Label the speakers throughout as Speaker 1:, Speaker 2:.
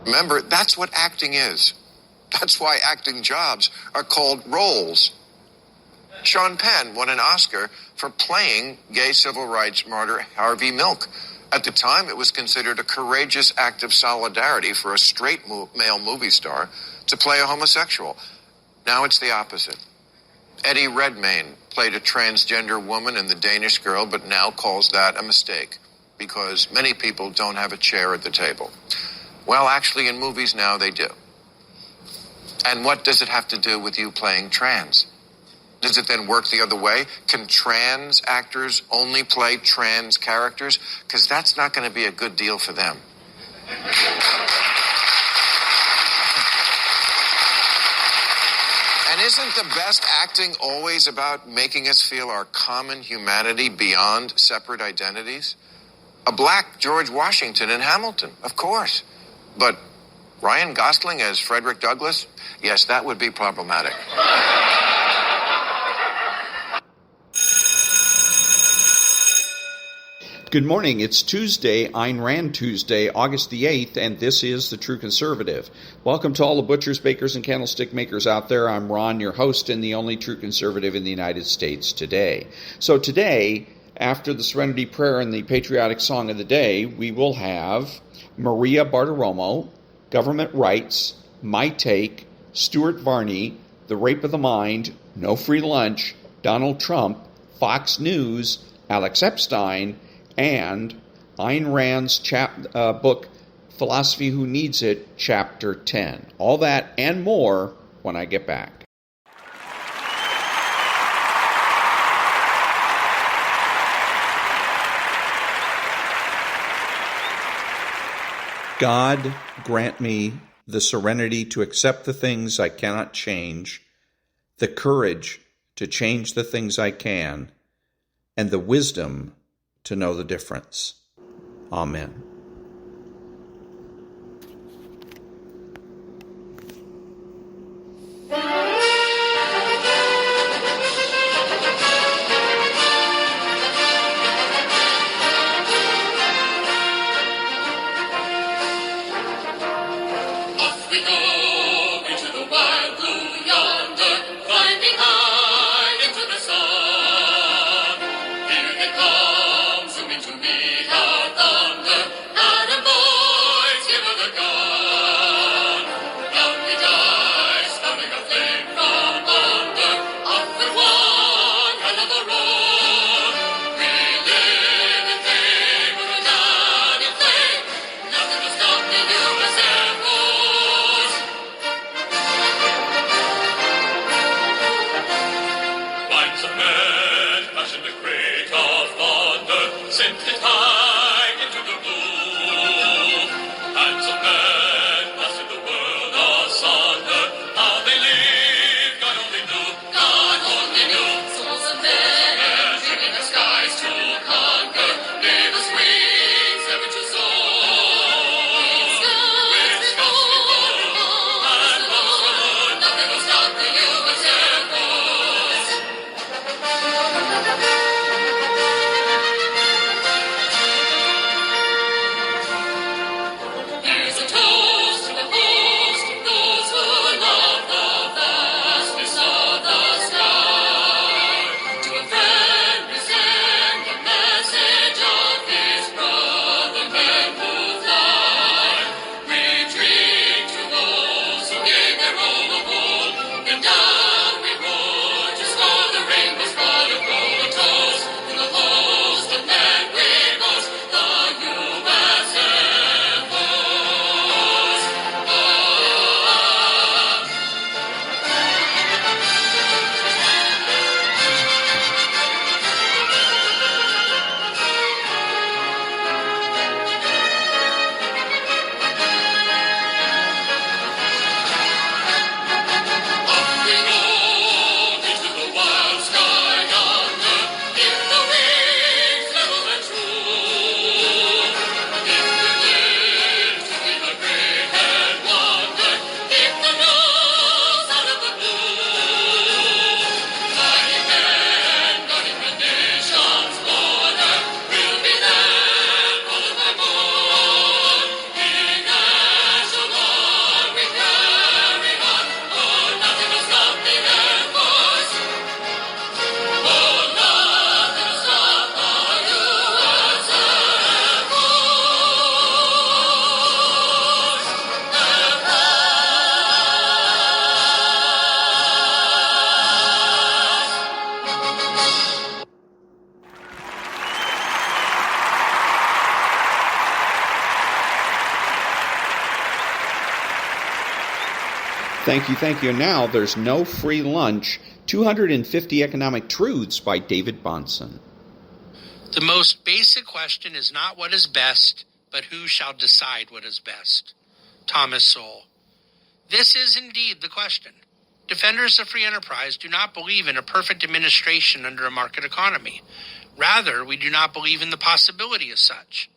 Speaker 1: Remember, that's what acting is. That's why acting jobs are called roles. Sean Penn won an Oscar for playing gay civil rights martyr Harvey Milk. At the time, it was considered a courageous act of solidarity for a straight male movie star to play a homosexual. Now it's the opposite. Eddie Redmayne played a transgender woman in The Danish Girl, but now calls that a mistake because many people don't have a chair at the table. Well, actually, in movies now they do. And what does it have to do with you playing trans? Does it then work the other way? Can trans actors only play trans characters? Because that's not going to be a good deal for them. And isn't the best acting always about making us feel our common humanity beyond separate identities? A black George Washington in Hamilton, of course. But Ryan Gosling as Frederick Douglass? Yes, that would be problematic.
Speaker 2: Good morning. It's Tuesday, Ayn Rand Tuesday, August the 8th, and this is The True Conservative. Welcome to all the butchers, bakers, and candlestick makers out there. I'm Ron, your host and the only true conservative in the United States today. So today, after the Serenity Prayer and the patriotic song of the day, we will have Maria-Bartiromo, Government Rights, My Take, Stuart-Varney, The Rape of the Mind, No Free Lunch, Donald Trump, Fox News, Alex Epstein, and Ayn Rand's book, Philosophy Who Needs It, Chapter 10. All that and more when I get back. God, grant me the serenity to accept the things I cannot change, the courage to change the things I can, and the wisdom to know the difference. Amen.
Speaker 3: To meet our thunder,
Speaker 2: Thank you, thank you. Now, there's no free lunch. 250 Economic Truths by David-Bahnsen.
Speaker 3: The most basic question is not what is best, but who shall decide what is best. Thomas Sowell. This is indeed the question. Defenders of free enterprise do not believe in a perfect administration under a market economy. Rather, we do not believe in the possibility of such.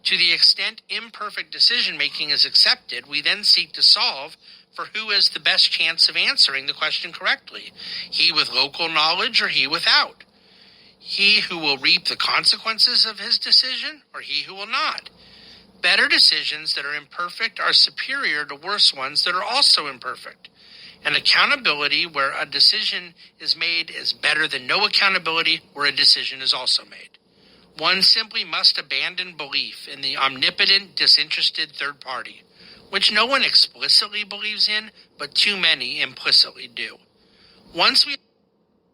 Speaker 3: To the extent imperfect decision-making is accepted, we then seek to solve for who has the best chance of answering the question correctly, he with local knowledge or he without. He who will reap the consequences of his decision or he who will not. Better decisions that are imperfect are superior to worse ones that are also imperfect. And accountability where a decision is made is better than no accountability where a decision is also made. One simply must abandon belief in the omnipotent, disinterested third party, which no one explicitly believes in, but too many implicitly do. Once we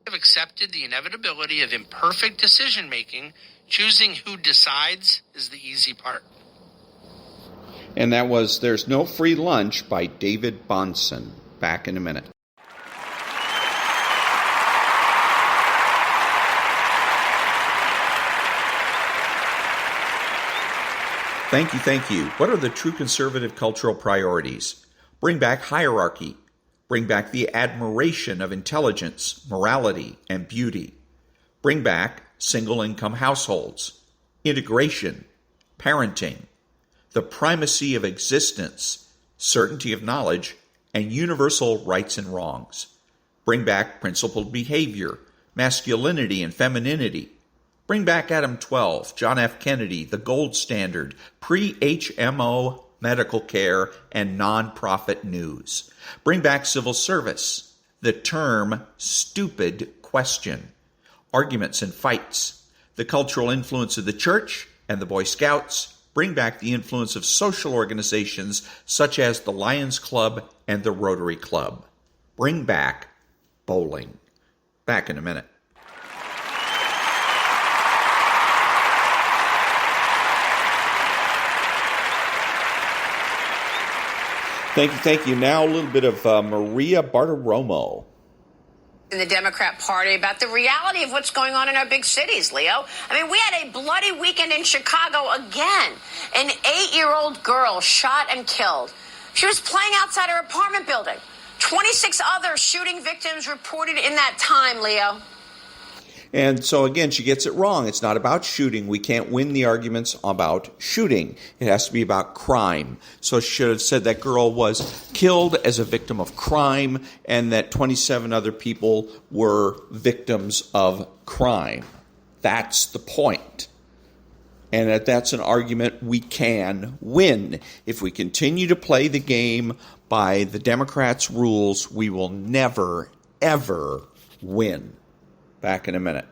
Speaker 3: have accepted the inevitability of imperfect decision-making, choosing who decides is the easy part.
Speaker 2: And that was There's No Free Lunch by David-Bahnsen. Back in a minute. Thank you. What are the true conservative cultural priorities? Bring back hierarchy. Bring back the admiration of intelligence, morality, and beauty. Bring back single-income households. Integration. Parenting. The primacy of existence. Certainty of knowledge. And universal rights and wrongs. Bring back principled behavior, masculinity and femininity. Bring back Adam 12, John F. Kennedy, the gold standard, pre-HMO medical care, and nonprofit news. Bring back civil service, the term stupid question, arguments and fights, the cultural influence of the church and the Boy Scouts. Bring back the influence of social organizations such as the Lions Club and the Rotary Club. Bring back bowling. Back in a minute. Thank you. Now a little bit of Maria-Bartiromo.
Speaker 4: In the Democrat Party about the reality of what's going on in our big cities, Leo. I mean, we had a bloody weekend in Chicago again. An 8-year-old girl shot and killed. She was playing outside her apartment building. 26 other shooting victims reported in that time, Leo.
Speaker 2: And so, again, she gets it wrong. It's not about shooting. We can't win the arguments about shooting. It has to be about crime. So she should have said that girl was killed as a victim of crime and that 27 other people were victims of crime. That's the point. And that's an argument we can win. If we continue to play the game by the Democrats' rules, we will never, ever win. Back in a minute.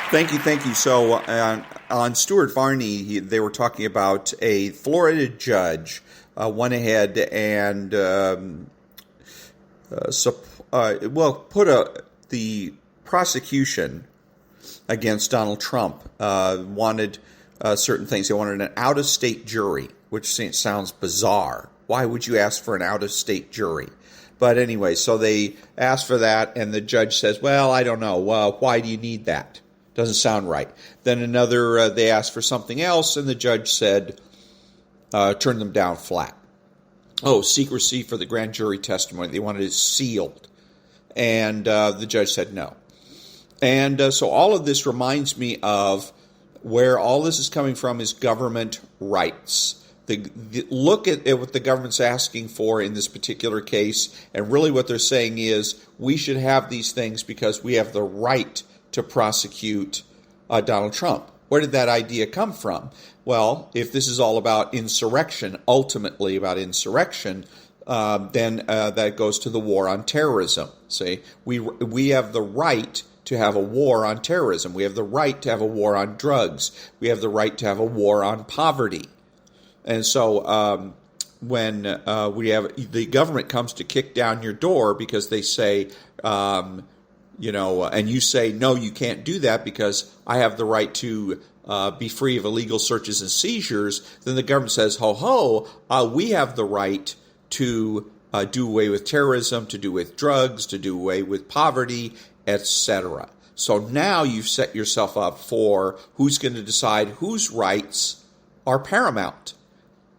Speaker 2: Thank you. So on Stuart-Varney, they were talking about a Florida judge went ahead and the prosecution against Donald Trump wanted certain things. They wanted an out-of-state jury, which sounds bizarre. Why would you ask for an out-of-state jury? But anyway, so they asked for that, and the judge says, well, I don't know. Well, why do you need that? Doesn't sound right. Then they asked for something else, and the judge said, turn them down flat. Oh, secrecy for the grand jury testimony. They wanted it sealed. And the judge said no. And so all of this reminds me of where all this is coming from is government rights. Look at what the government's asking for in this particular case, and really what they're saying is we should have these things because we have the right to prosecute Donald Trump. Where did that idea come from? Well, if this is all about insurrection, ultimately about insurrection, then that goes to the war on terrorism. See, we have the right to have a war on terrorism. We have the right to have a war on drugs. We have the right to have a war on poverty. And so when we have the government comes to kick down your door because they say and you say, no, you can't do that because I have the right to be free of illegal searches and seizures, then the government says, we have the right to do away with terrorism, to do with drugs, to do away with poverty, etc. So now you've set yourself up for who's going to decide whose rights are paramount.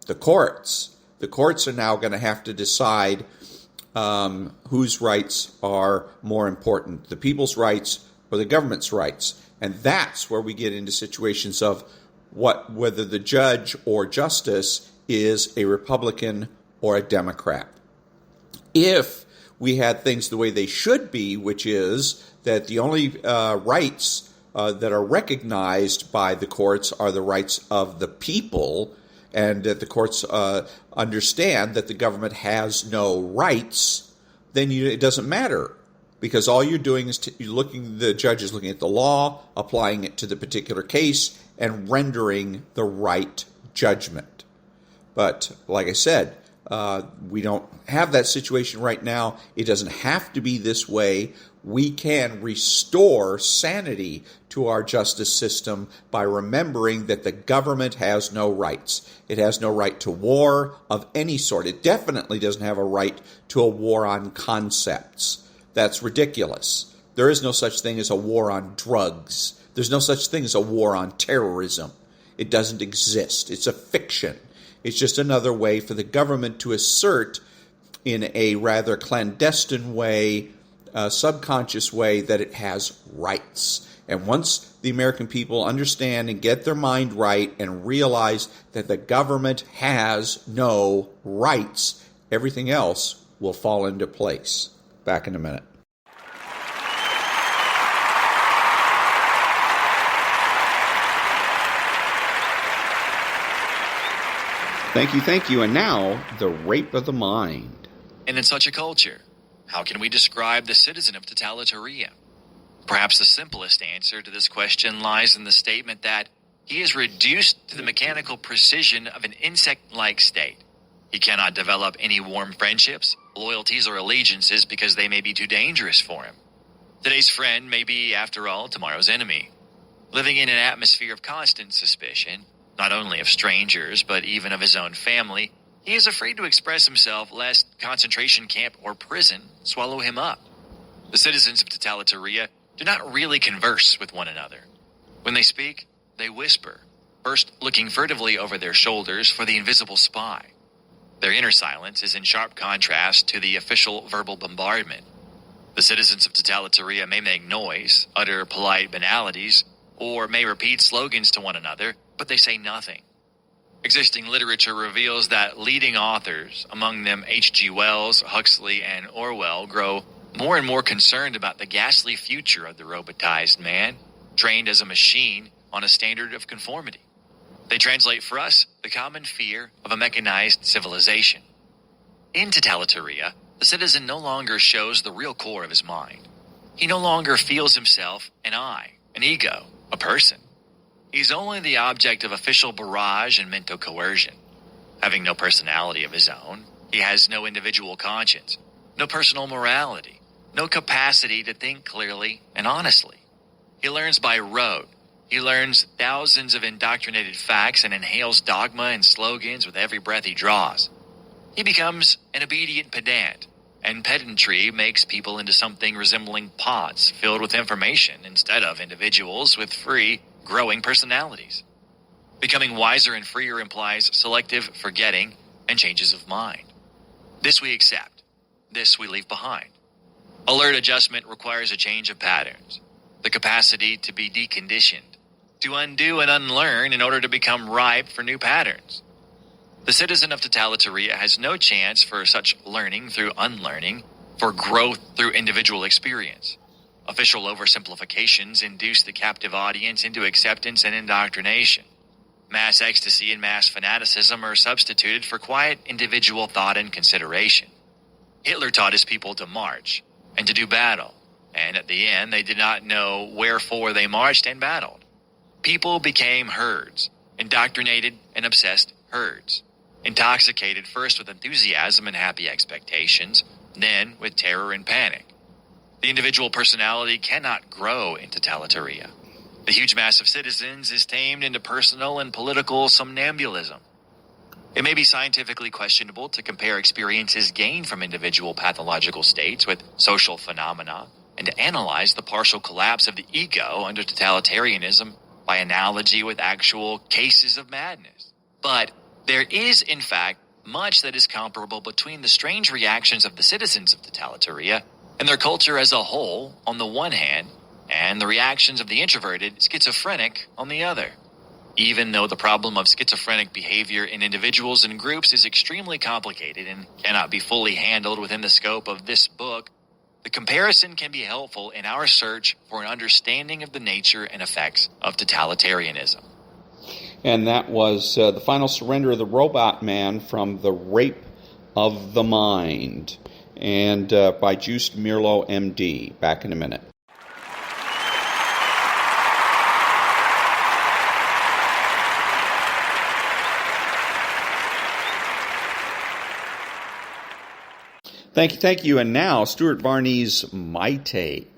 Speaker 2: The courts. The courts are now going to have to decide whose rights are more important, the people's rights or the government's rights. And that's where we get into situations of whether the judge or justice is a Republican or a Democrat. If we had things the way they should be, which is that the only rights that are recognized by the courts are the rights of the people, and that the courts understand that the government has no rights, then it doesn't matter, because all you're doing is the judge is looking at the law, applying it to the particular case, and rendering the right judgment. But like I said, we don't have that situation right now. It doesn't have to be this way. We can restore sanity to our justice system by remembering that the government has no rights. It has no right to war of any sort. It definitely doesn't have a right to a war on concepts. That's ridiculous. There is no such thing as a war on drugs. There's no such thing as a war on terrorism. It doesn't exist. It's a fiction. It's just another way for the government to assert in a rather clandestine way, subconscious way, that it has rights. And once the American people understand and get their mind right and realize that the government has no rights, everything else will fall into place. Back in a minute. Thank you. And now, the rape of the mind.
Speaker 5: And in such a culture, how can we describe the citizen of totalitarian? Perhaps the simplest answer to this question lies in the statement that he is reduced to the mechanical precision of an insect-like state. He cannot develop any warm friendships, loyalties, or allegiances because they may be too dangerous for him. Today's friend may be, after all, tomorrow's enemy. Living in an atmosphere of constant suspicion, not only of strangers, but even of his own family, he is afraid to express himself lest concentration camp or prison swallow him up. The citizens of totalitaria do not really converse with one another. When they speak, they whisper, first looking furtively over their shoulders for the invisible spy. Their inner silence is in sharp contrast to the official verbal bombardment. The citizens of totalitaria may make noise, utter polite banalities, or may repeat slogans to one another, but they say nothing. Existing literature reveals that leading authors, among them H.G. Wells, Huxley, and Orwell, grow more and more concerned about the ghastly future of the robotized man, trained as a machine on a standard of conformity. They translate for us the common fear of a mechanized civilization. In totalitaria, the citizen no longer shows the real core of his mind. He no longer feels himself an I, an ego, a person. He's only the object of official barrage and mental coercion. Having no personality of his own, he has no individual conscience, no personal morality, no capacity to think clearly and honestly. He learns by rote. He learns thousands of indoctrinated facts and inhales dogma and slogans with every breath he draws. He becomes an obedient pedant, and pedantry makes people into something resembling pots filled with information instead of individuals with free, growing personalities. Becoming wiser and freer implies selective forgetting and changes of mind. This we accept. This we leave behind. Alert adjustment requires a change of patterns, the capacity to be deconditioned, to undo and unlearn in order to become ripe for new patterns. The citizen of totalitaria has no chance for such learning through unlearning, for growth through individual experience. Official oversimplifications induce the captive audience into acceptance and indoctrination. Mass ecstasy and mass fanaticism are substituted for quiet individual thought and consideration. Hitler taught his people to march and to do battle, and at the end they did not know wherefore they marched and battled. People became herds, indoctrinated and obsessed herds, intoxicated first with enthusiasm and happy expectations, then with terror and panic. The individual personality cannot grow in totalitaria. The huge mass of citizens is tamed into personal and political somnambulism. It may be scientifically questionable to compare experiences gained from individual pathological states with social phenomena and to analyze the partial collapse of the ego under totalitarianism by analogy with actual cases of madness. But there is, in fact, much that is comparable between the strange reactions of the citizens of totalitaria and their culture as a whole on the one hand, and the reactions of the introverted schizophrenic on the other. Even though the problem of schizophrenic behavior in individuals and groups is extremely complicated and cannot be fully handled within the scope of this book, the comparison can be helpful in our search for an understanding of the nature and effects of totalitarianism.
Speaker 2: And that was The Final Surrender of the Robot Man from The Rape of the Mind, and by Joost-Meerlo, M.D. Back in a minute. Thank you. And now, Stuart-Varney's My Take.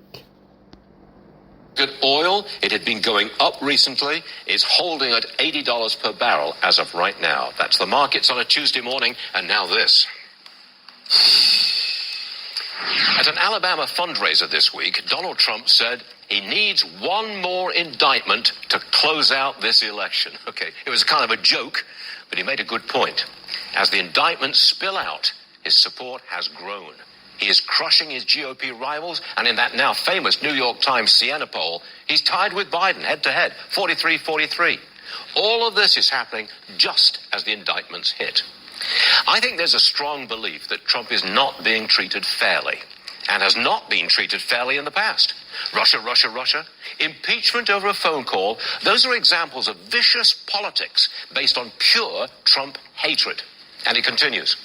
Speaker 6: At oil, it had been going up recently, is holding at $80 per barrel as of right now. That's the markets on a Tuesday morning, and now this. At an Alabama fundraiser this week, Donald Trump said he needs one more indictment to close out this election. Okay, it was kind of a joke, but he made a good point. As the indictments spill out, his support has grown. He is crushing his GOP rivals, and in that now famous New York Times Siena poll, he's tied with Biden head-to-head, 43-43. All of this is happening just as the indictments hit. I think there's a strong belief that Trump is not being treated fairly, and has not been treated fairly in the past. Russia, impeachment over a phone call, those are examples of vicious politics based on pure Trump hatred. And he continues.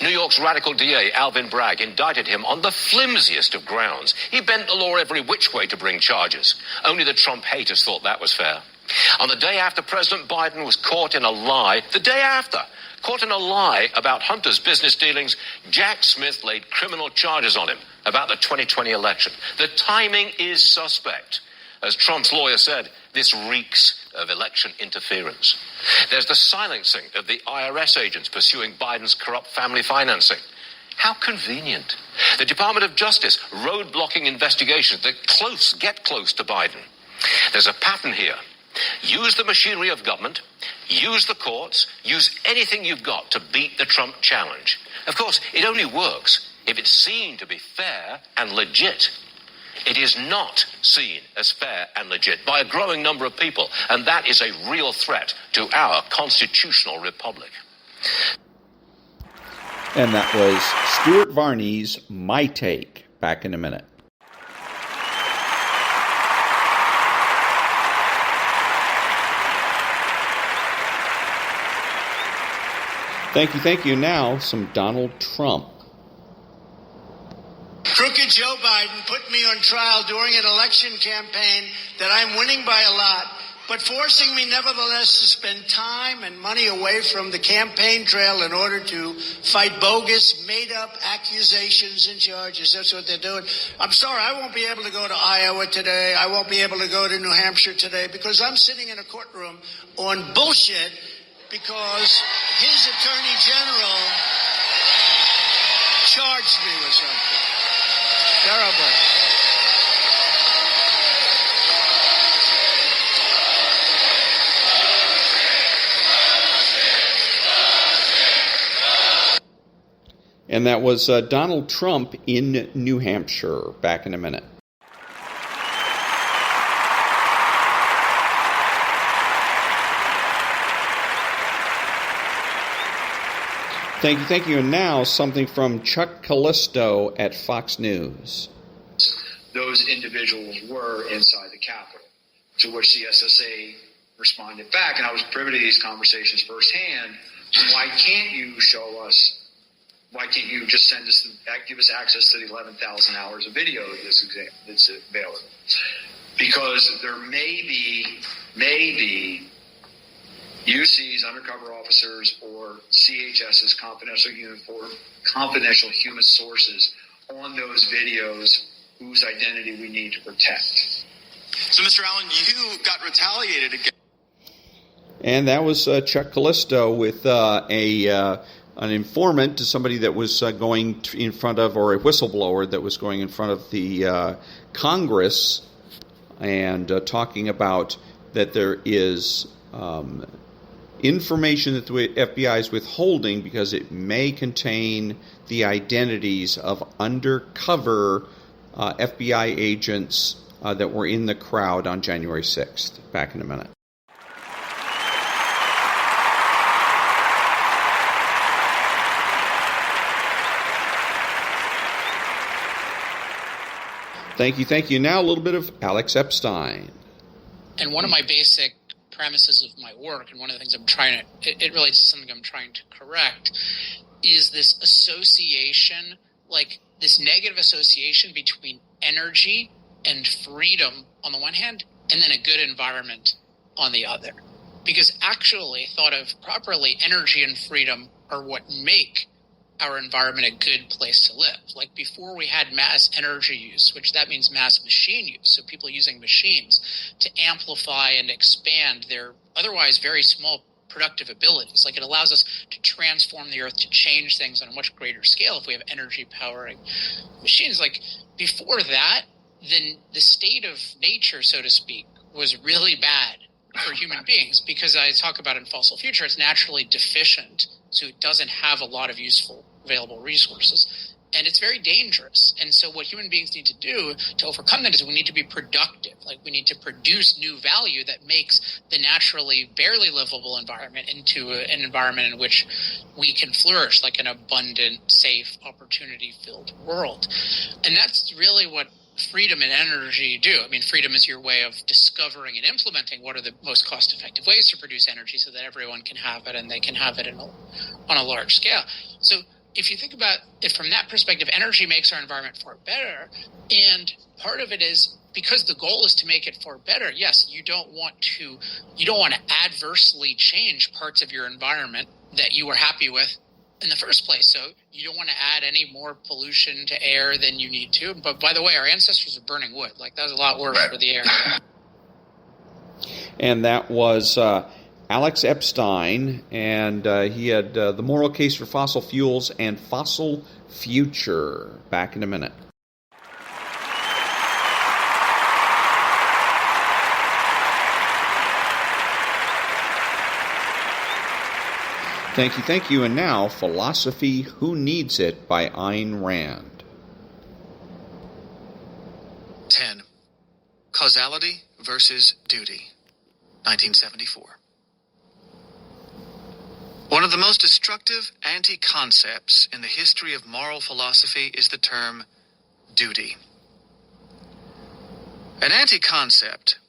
Speaker 6: New York's radical DA, Alvin Bragg, indicted him on the flimsiest of grounds. He bent the law every which way to bring charges. Only the Trump haters thought that was fair. On the day after President Biden was caught in a lie, caught in a lie about Hunter's business dealings, Jack Smith laid criminal charges on him about the 2020 election. The timing is suspect. As Trump's lawyer said, this reeks of election interference. There's the silencing of the IRS agents pursuing Biden's corrupt family financing. How convenient. The Department of Justice roadblocking investigations that get close to Biden. There's a pattern here. Use the machinery of government, use the courts, use anything you've got to beat the Trump challenge. Of course, it only works if it's seen to be fair and legit. It is not seen as fair and legit by a growing number of people, and that is a real threat to our constitutional republic.
Speaker 2: And that was Stuart-Varney's My Take. Back in a minute. Thank you. Now, some Donald Trump.
Speaker 7: Crooked Joe Biden put me on trial during an election campaign that I'm winning by a lot, but forcing me nevertheless to spend time and money away from the campaign trail in order to fight bogus, made-up accusations and charges. That's what they're doing. I'm sorry, I won't be able to go to Iowa today. I won't be able to go to New Hampshire today because I'm sitting in a courtroom on bullshit because his attorney general charged me with something. Terrible.
Speaker 2: And that was Donald Trump in New Hampshire. Back in a minute. Thank you. And now something from Chuck Callisto at Fox News.
Speaker 8: Those individuals were inside the Capitol, to which the SSA responded back, and I was privy to these conversations firsthand. Why can't you show us? Why can't you just give us access to the 11,000 hours of video that's available? Because there may be UC's undercover officers or CHS's confidential human sources on those videos whose identity we need to protect.
Speaker 9: So, Mr. Allen, you got retaliated against.
Speaker 2: And that was Chuck Callisto with an informant to somebody that was going in front of, or a whistleblower that was going in front of the Congress and talking about that there is information that the FBI is withholding because it may contain the identities of undercover FBI agents that were in the crowd on January 6th. Back in a minute. Thank you. Now a little bit of Alex Epstein.
Speaker 3: And one of my basic premises of my work, and one of the things it relates to something I'm trying to correct, is this association, like this negative association between energy and freedom on the one hand, and then a good environment on the other. Because actually, thought of properly, energy and freedom are what make our environment a good place to live. Like before we had mass energy use, which that means mass machine use, so people using machines to amplify and expand their otherwise very small productive abilities. Like it allows us to transform the earth, to change things on a much greater scale if we have energy powering machines. Like before that, then the state of nature, so to speak, was really bad for human beings because I talk about in Fossil Future, it's naturally deficient. So it doesn't have a lot of useful available resources. And it's very dangerous. And so what human beings need to do to overcome that is we need to be productive. Like we need to produce new value that makes the naturally barely livable environment into an environment in which we can flourish, like an abundant, safe, opportunity-filled world. And that's really what freedom and energy do. I mean, freedom is your way of discovering and implementing what are the most cost-effective ways to produce energy so that everyone can have it and they can have it on a large scale. So if you think about it from that perspective, energy makes our environment far better. And part of it is because the goal is to make it far better. Yes, you don't want to adversely change parts of your environment that you were happy with in the first place. So you don't want to add any more pollution to air than you need to. But by the way, our ancestors were burning wood. Like that was a lot worse for the air.
Speaker 2: And that was Alex Epstein, and he had the moral case for fossil fuels and fossil future. Back in a minute. Thank you. And now, Philosophy, Who Needs It by Ayn Rand.
Speaker 10: 10. Causality versus Duty, 1974. One of the most destructive anti-concepts in the history of moral philosophy is the term duty. An anti-concept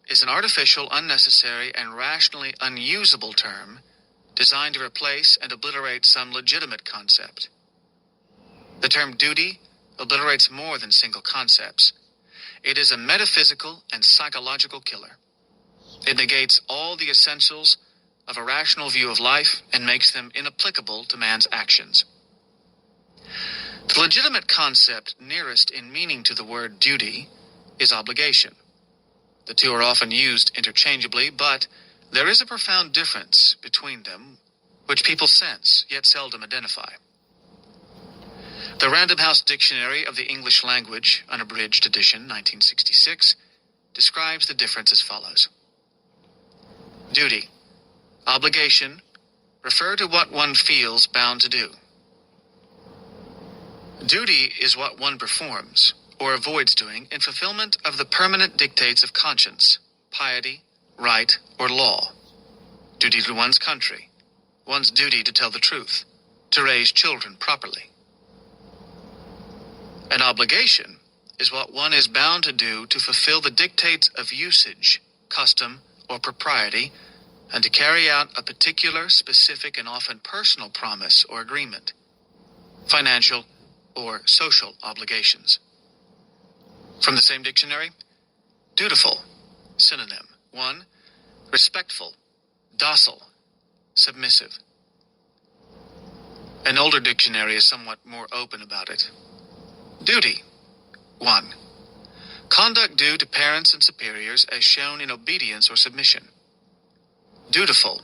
Speaker 10: is an artificial, unnecessary, and rationally unusable term designed to replace and obliterate some legitimate concept. The term duty obliterates more than single concepts. It is a metaphysical and psychological killer. It negates all the essentials of a rational view of life and makes them inapplicable to man's actions. The legitimate concept nearest in meaning to the word duty is obligation. The two are often used interchangeably, but there is a profound difference between them, which people sense, yet seldom identify. The Random House Dictionary of the English Language, unabridged edition, 1966, describes the difference as follows. Duty, obligation, refer to what one feels bound to do. Duty is what one performs, or avoids doing, in fulfillment of the permanent dictates of conscience, piety, right, or law. Duty to one's country, one's duty to tell the truth, to raise children properly. An obligation is what one is bound to do to fulfill the dictates of usage, custom, or propriety, and to carry out a particular, specific, and often personal promise or agreement, financial or social obligations. From the same dictionary, dutiful, synonym. 1. Respectful, docile, submissive. An older dictionary is somewhat more open about it. Duty, 1. Conduct due to parents and superiors as shown in obedience or submission. Dutiful.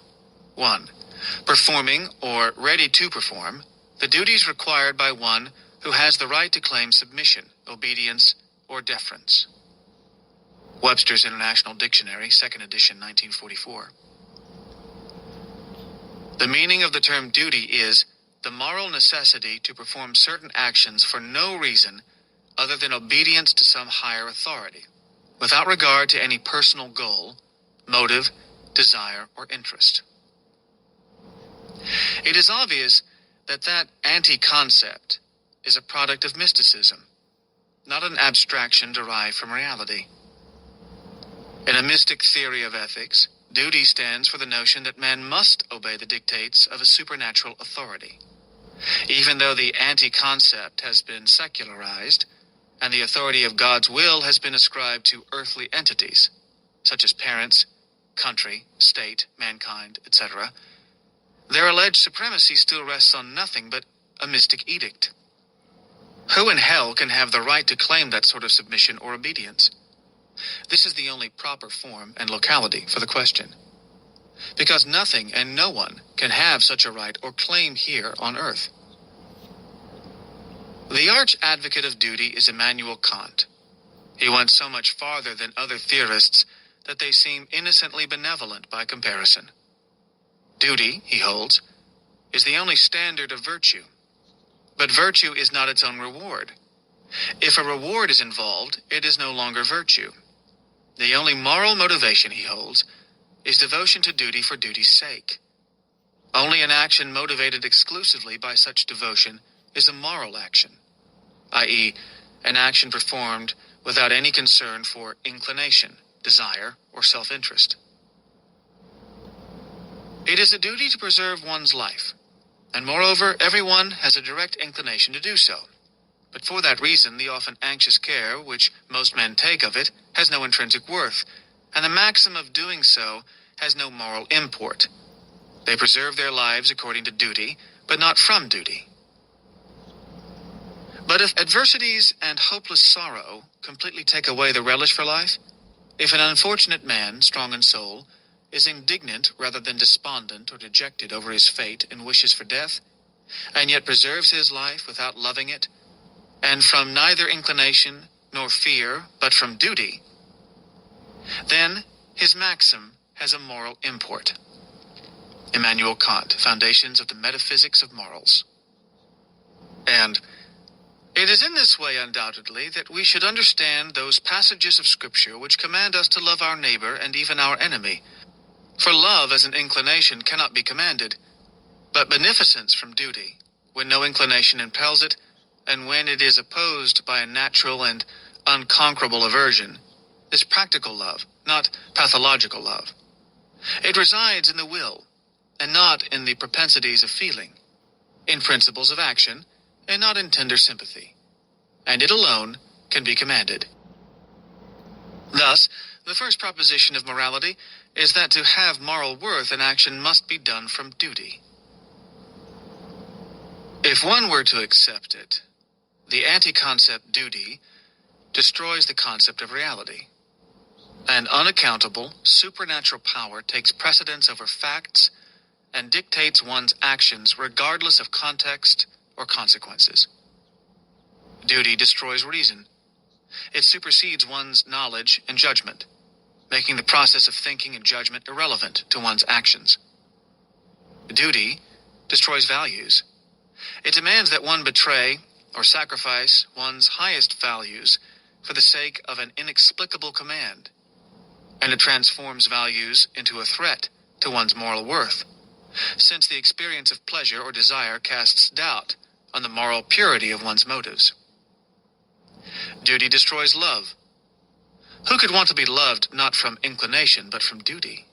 Speaker 10: 1. Performing or ready to perform the duties required by one who has the right to claim submission, obedience, or deference. Webster's International Dictionary, 2nd edition, 1944. The meaning of the term duty is the moral necessity to perform certain actions for no reason other than obedience to some higher authority, without regard to any personal goal, motive, desire, or interest. It is obvious that anti-concept is a product of mysticism, not an abstraction derived from reality. In a mystic theory of ethics, duty stands for the notion that man must obey the dictates of a supernatural authority. Even though the anti-concept has been secularized, and the authority of God's will has been ascribed to earthly entities, such as parents, country, state, mankind, etc., their alleged supremacy still rests on nothing but a mystic edict. Who in hell can have the right to claim that sort of submission or obedience? This is the only proper form and locality for the question, because nothing and no one can have such a right or claim here on earth. The arch-advocate of duty is Immanuel Kant. He went so much farther than other theorists that they seem innocently benevolent by comparison. Duty, he holds, is the only standard of virtue. But virtue is not its own reward. If a reward is involved, it is no longer virtue. The only moral motivation, he holds, is devotion to duty for duty's sake. Only an action motivated exclusively by such devotion is a moral action, i.e., an action performed without any concern for inclination, desire, or self-interest. It is a duty to preserve one's life, and moreover, everyone has a direct inclination to do so. But for that reason, the often anxious care which most men take of it has no intrinsic worth, and the maxim of doing so has no moral import. They preserve their lives according to duty, but not from duty. But if adversities and hopeless sorrow completely take away the relish for life, if an unfortunate man, strong in soul, is indignant rather than despondent or dejected over his fate and wishes for death, and yet preserves his life without loving it, and from neither inclination nor fear, but from duty, then his maxim has a moral import. Immanuel Kant, Foundations of the Metaphysics of Morals. And it is in this way, undoubtedly, that we should understand those passages of Scripture which command us to love our neighbor and even our enemy. For love as an inclination cannot be commanded, but beneficence from duty, when no inclination impels it, and when it is opposed by a natural and unconquerable aversion, is practical love, not pathological love. It resides in the will, and not in the propensities of feeling, in principles of action, and not in tender sympathy, and it alone can be commanded. Thus, the first proposition of morality is that to have moral worth, an action must be done from duty. If one were to accept it, the anti-concept duty destroys the concept of reality. An unaccountable, supernatural power takes precedence over facts and dictates one's actions regardless of context or consequences. Duty destroys reason. It supersedes one's knowledge and judgment, making the process of thinking and judgment irrelevant to one's actions. Duty destroys values. It demands that one betray or sacrifice one's highest values for the sake of an inexplicable command, and it transforms values into a threat to one's moral worth, since the experience of pleasure or desire casts doubt on the moral purity of one's motives. Duty destroys love. Who could want to be loved not from inclination, but from duty?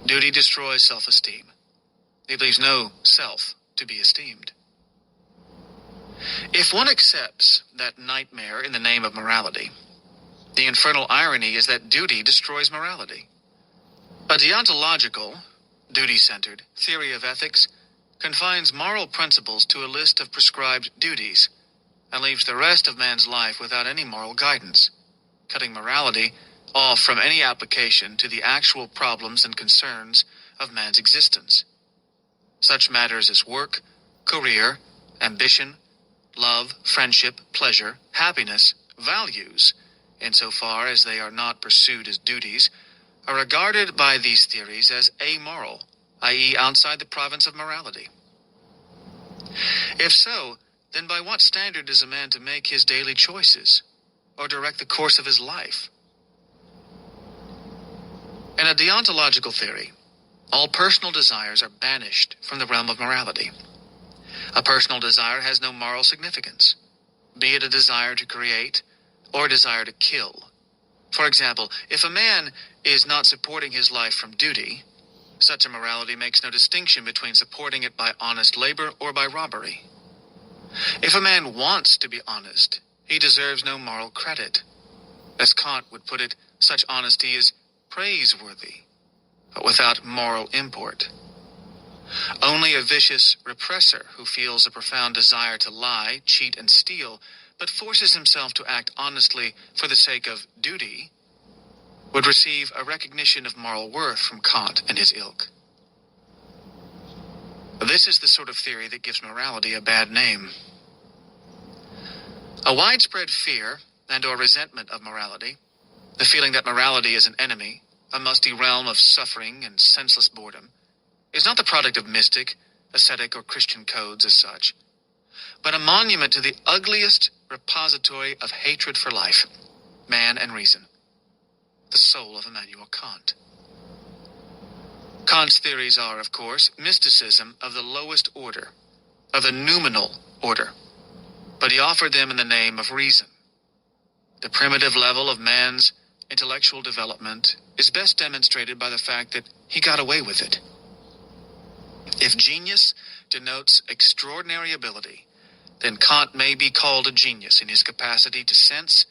Speaker 10: Duty destroys self-esteem. It leaves no self to be esteemed. If one accepts that nightmare in the name of morality, the infernal irony is that duty destroys morality. A deontological, duty-centered theory of ethics confines moral principles to a list of prescribed duties, and leaves the rest of man's life without any moral guidance, cutting morality off from any application to the actual problems and concerns of man's existence. Such matters as work, career, ambition, love, friendship, pleasure, happiness, values, insofar as they are not pursued as duties, are regarded by these theories as amoral, i.e., outside the province of morality. If so, then by what standard is a man to make his daily choices, or direct the course of his life? In a deontological theory, all personal desires are banished from the realm of morality. A personal desire has no moral significance, be it a desire to create or a desire to kill. For example, if a man is not supporting his life from duty, such a morality makes no distinction between supporting it by honest labor or by robbery. If a man wants to be honest, he deserves no moral credit. As Kant would put it, such honesty is praiseworthy, but without moral import. Only a vicious repressor who feels a profound desire to lie, cheat, and steal, but forces himself to act honestly for the sake of duty, would receive a recognition of moral worth from Kant and his ilk. This is the sort of theory that gives morality a bad name. A widespread fear and or resentment of morality, the feeling that morality is an enemy, a musty realm of suffering and senseless boredom, is not the product of mystic, ascetic, or Christian codes as such, but a monument to the ugliest repository of hatred for life, man and reason, the soul of Immanuel Kant. Kant's theories are, of course, mysticism of the lowest order, of the noumenal order, but he offered them in the name of reason. The primitive level of man's intellectual development is best demonstrated by the fact that he got away with it. If genius denotes extraordinary ability, then Kant may be called a genius in his capacity to sense,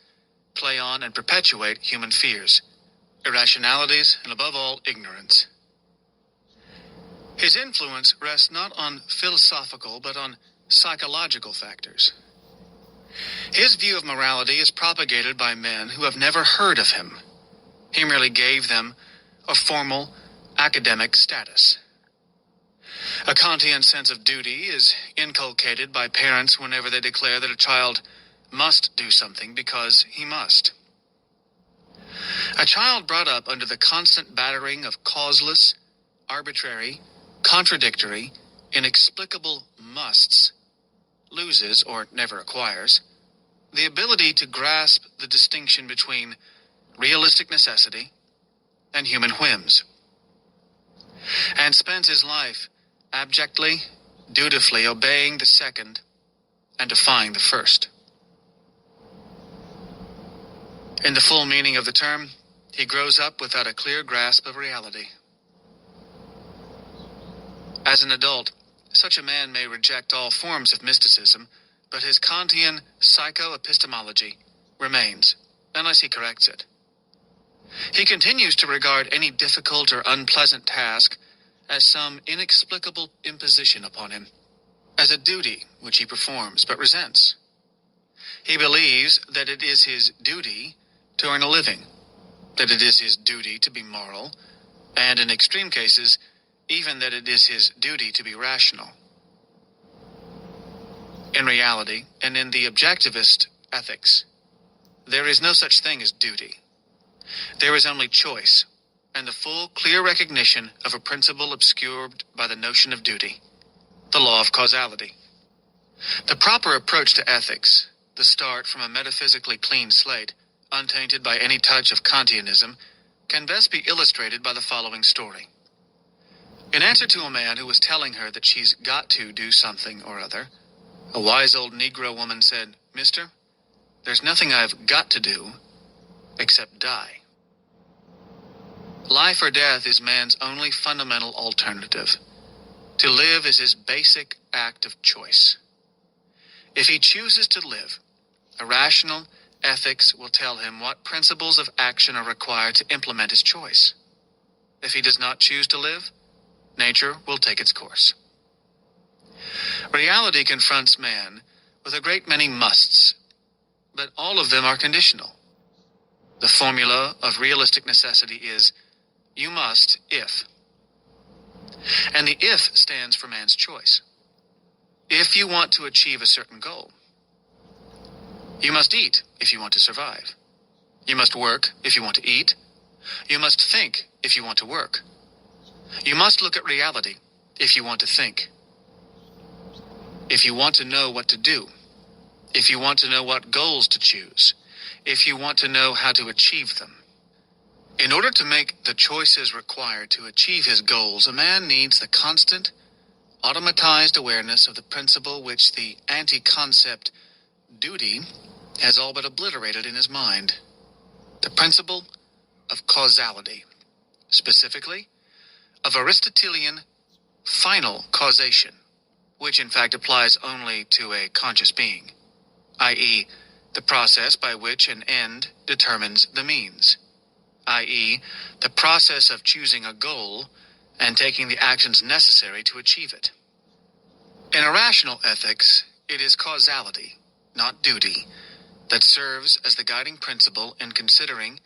Speaker 10: play on, and perpetuate human fears, irrationalities, and above all, ignorance. His influence rests not on philosophical, but on psychological factors. His view of morality is propagated by men who have never heard of him. He merely gave them a formal academic status. A Kantian sense of duty is inculcated by parents whenever they declare that a child must do something because he must. A child brought up under the constant battering of causeless, arbitrary, contradictory, inexplicable musts loses, or never acquires, the ability to grasp the distinction between realistic necessity and human whims, and spends his life abjectly, dutifully obeying the second and defying the first. In the full meaning of the term, he grows up without a clear grasp of reality. As an adult, such a man may reject all forms of mysticism, but his Kantian psycho-epistemology remains, unless he corrects it. He continues to regard any difficult or unpleasant task as some inexplicable imposition upon him, as a duty which he performs but resents. He believes that it is his duty to earn a living, that it is his duty to be moral, and in extreme cases, even that it is his duty to be rational. In reality, and in the objectivist ethics, there is no such thing as duty. There is only choice, and the full, clear recognition of a principle obscured by the notion of duty, the law of causality. The proper approach to ethics, the start from a metaphysically clean slate, untainted by any touch of Kantianism, can best be illustrated by the following story. In answer to a man who was telling her that she's got to do something or other, a wise old Negro woman said, "Mister, there's nothing I've got to do except die." Life or death is man's only fundamental alternative. To live is his basic act of choice. If he chooses to live, a rational ethics will tell him what principles of action are required to implement his choice. If he does not choose to live, nature will take its course. Reality confronts man with a great many musts, but all of them are conditional. The formula of realistic necessity is, you must if. And the if stands for man's choice. If you want to achieve a certain goal, you must eat if you want to survive. You must work if you want to eat. You must think if you want to work. You must look at reality if you want to think. If you want to know what to do, if you want to know what goals to choose, if you want to know how to achieve them. In order to make the choices required to achieve his goals, a man needs the constant, automatized awareness of the principle which the anti-concept duty has all but obliterated in his mind. The principle of causality, specifically of Aristotelian final causation, which in fact applies only to a conscious being, i.e., the process by which an end determines the means, i.e., the process of choosing a goal and taking the actions necessary to achieve it. In irrational ethics, it is causality, not duty, that serves as the guiding principle in considering,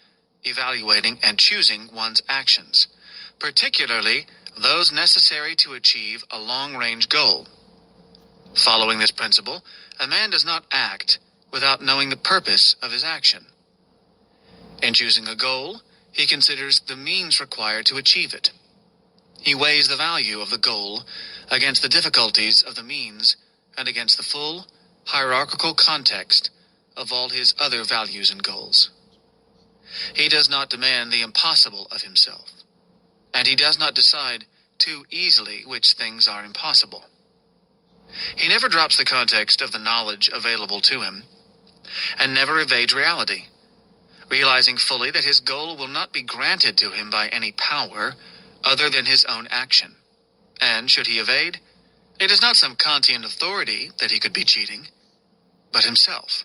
Speaker 10: evaluating, and choosing one's actions, particularly those necessary to achieve a long-range goal. Following this principle, a man does not act without knowing the purpose of his action. In choosing a goal, he considers the means required to achieve it. He weighs the value of the goal against the difficulties of the means and against the full, hierarchical context of all his other values and goals. He does not demand the impossible of himself, and he does not decide too easily which things are impossible. He never drops the context of the knowledge available to him, and never evades reality, realizing fully that his goal will not be granted to him by any power other than his own action. And should he evade, it is not some Kantian authority that he could be cheating, but himself.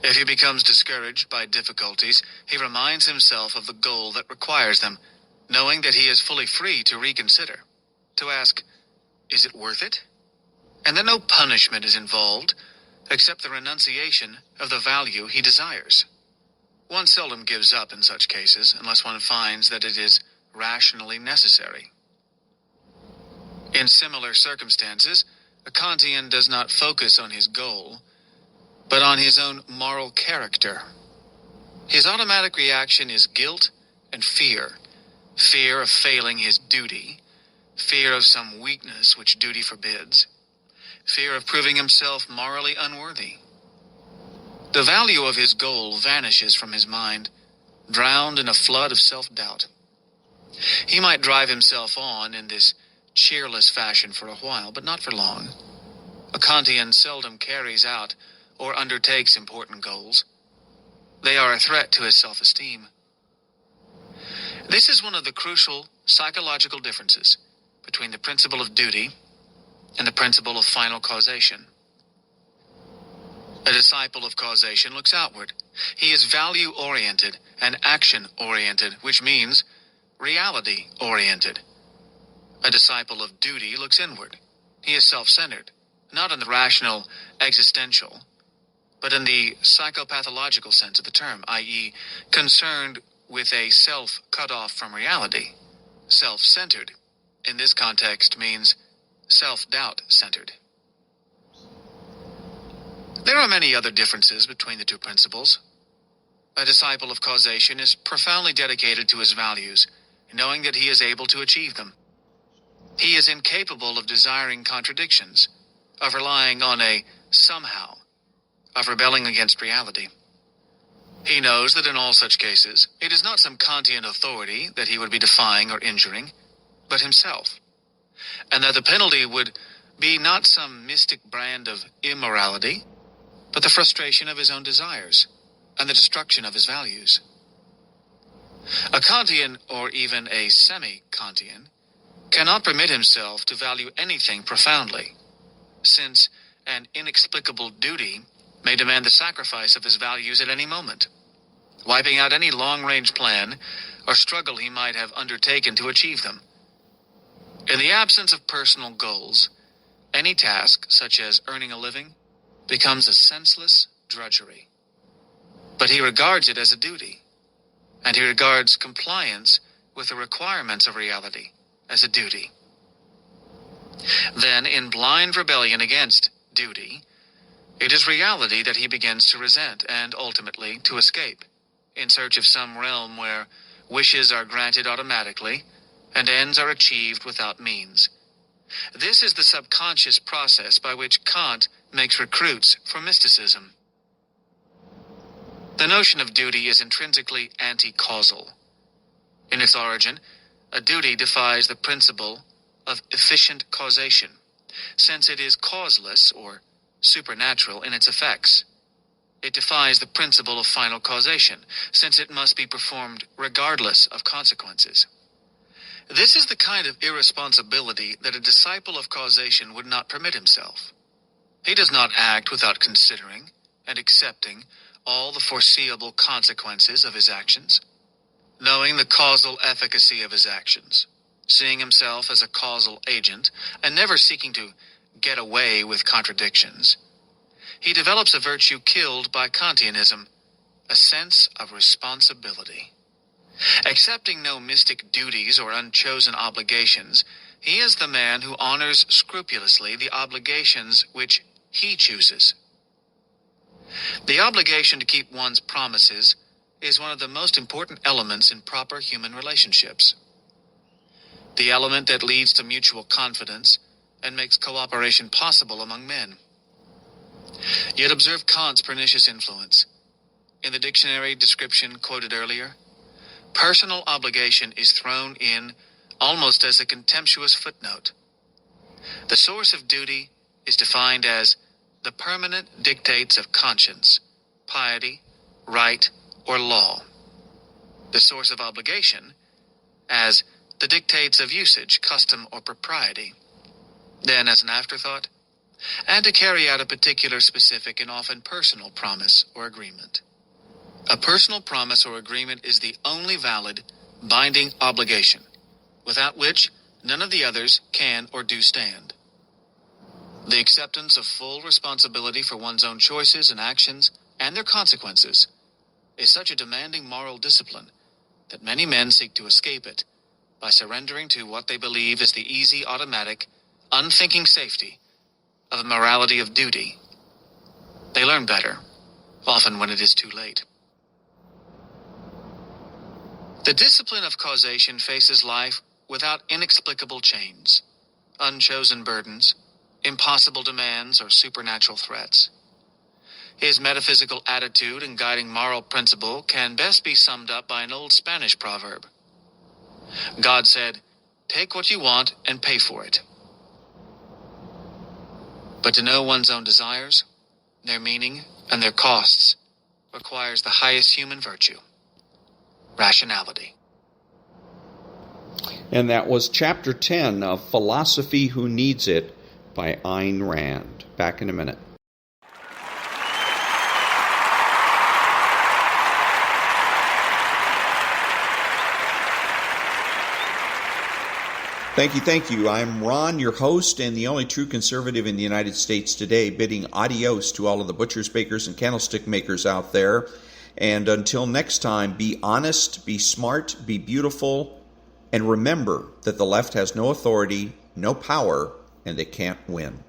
Speaker 10: If he becomes discouraged by difficulties, he reminds himself of the goal that requires them, knowing that he is fully free to reconsider, to ask, is it worth it? And that no punishment is involved, except the renunciation of the value he desires. One seldom gives up in such cases, unless one finds that it is rationally necessary. In similar circumstances, a Kantian does not focus on his goal, but on his own moral character. His automatic reaction is guilt and fear. Fear of failing his duty, fear of some weakness which duty forbids, fear of proving himself morally unworthy. The value of his goal vanishes from his mind, drowned in a flood of self-doubt. He might drive himself on in this cheerless fashion for a while, but not for long. A Kantian seldom carries out or undertakes important goals. They are a threat to his self-esteem. This is one of the crucial psychological differences between the principle of duty and the principle of final causation. A disciple of causation looks outward. He is value-oriented and action-oriented, which means reality-oriented. A disciple of duty looks inward. He is self-centered, not in the rational, existential, but in the psychopathological sense of the term, i.e., concerned with a self cut off from reality. Self-centered, in this context, means self-doubt centered. There are many other differences between the two principles. A disciple of causation is profoundly dedicated to his values, knowing that he is able to achieve them. He is incapable of desiring contradictions, of relying on a somehow, of rebelling against reality. He knows that in all such cases, it is not some Kantian authority that he would be defying or injuring, but himself, and that the penalty would be not some mystic brand of immorality, but the frustration of his own desires and the destruction of his values. A Kantian, or even a semi-Kantian, cannot permit himself to value anything profoundly, since an inexplicable duty may demand the sacrifice of his values at any moment, wiping out any long-range plan or struggle he might have undertaken to achieve them. In the absence of personal goals, any task, such as earning a living, becomes a senseless drudgery. But he regards it as a duty, and he regards compliance with the requirements of reality as a duty. Then, in blind rebellion against duty, it is reality that he begins to resent and ultimately to escape, in search of some realm where wishes are granted automatically and ends are achieved without means. This is the subconscious process by which Kant makes recruits for mysticism. The notion of duty is intrinsically anti-causal. In its origin, a duty defies the principle of efficient causation, since it is causeless or supernatural in its effects. It defies the principle of final causation, since it must be performed regardless of consequences. This is the kind of irresponsibility that a disciple of causation would not permit himself. He does not act without considering and accepting all the foreseeable consequences of his actions, knowing the causal efficacy of his actions, seeing himself as a causal agent, and never seeking to get away with contradictions. He develops a virtue killed by Kantianism, a sense of responsibility. Accepting no mystic duties or unchosen obligations, he is the man who honors scrupulously the obligations which he chooses. The obligation to keep one's promises is one of the most important elements in proper human relationships. The element that leads to mutual confidence and makes cooperation possible among men. Yet observe Kant's pernicious influence. In the dictionary description quoted earlier, personal obligation is thrown in almost as a contemptuous footnote. The source of duty is defined as the permanent dictates of conscience, piety, right, or law. The source of obligation as the dictates of usage, custom, or propriety. Then, as an afterthought, and to carry out a particular, specific, and often personal promise or agreement. A personal promise or agreement is the only valid, binding obligation, without which none of the others can or do stand. The acceptance of full responsibility for one's own choices and actions and their consequences is such a demanding moral discipline that many men seek to escape it by surrendering to what they believe is the easy, automatic, unthinking safety of a morality of duty. They learn better, often when it is too late. The discipline of causation faces life without inexplicable chains, unchosen burdens, impossible demands, or supernatural threats. His metaphysical attitude and guiding moral principle can best be summed up by an old Spanish proverb. God said, "Take what you want and pay for it." But to know one's own desires, their meaning, and their costs requires the highest human virtue, rationality.
Speaker 2: And that was Chapter 10 of Philosophy Who Needs It by Ayn Rand. Back in a minute. Thank you. I'm Ron, your host and the only true conservative in the United States today, bidding adios to all of the butchers, bakers, and candlestick makers out there. And until next time, be honest, be smart, be beautiful, and remember that the left has no authority, no power, and they can't win.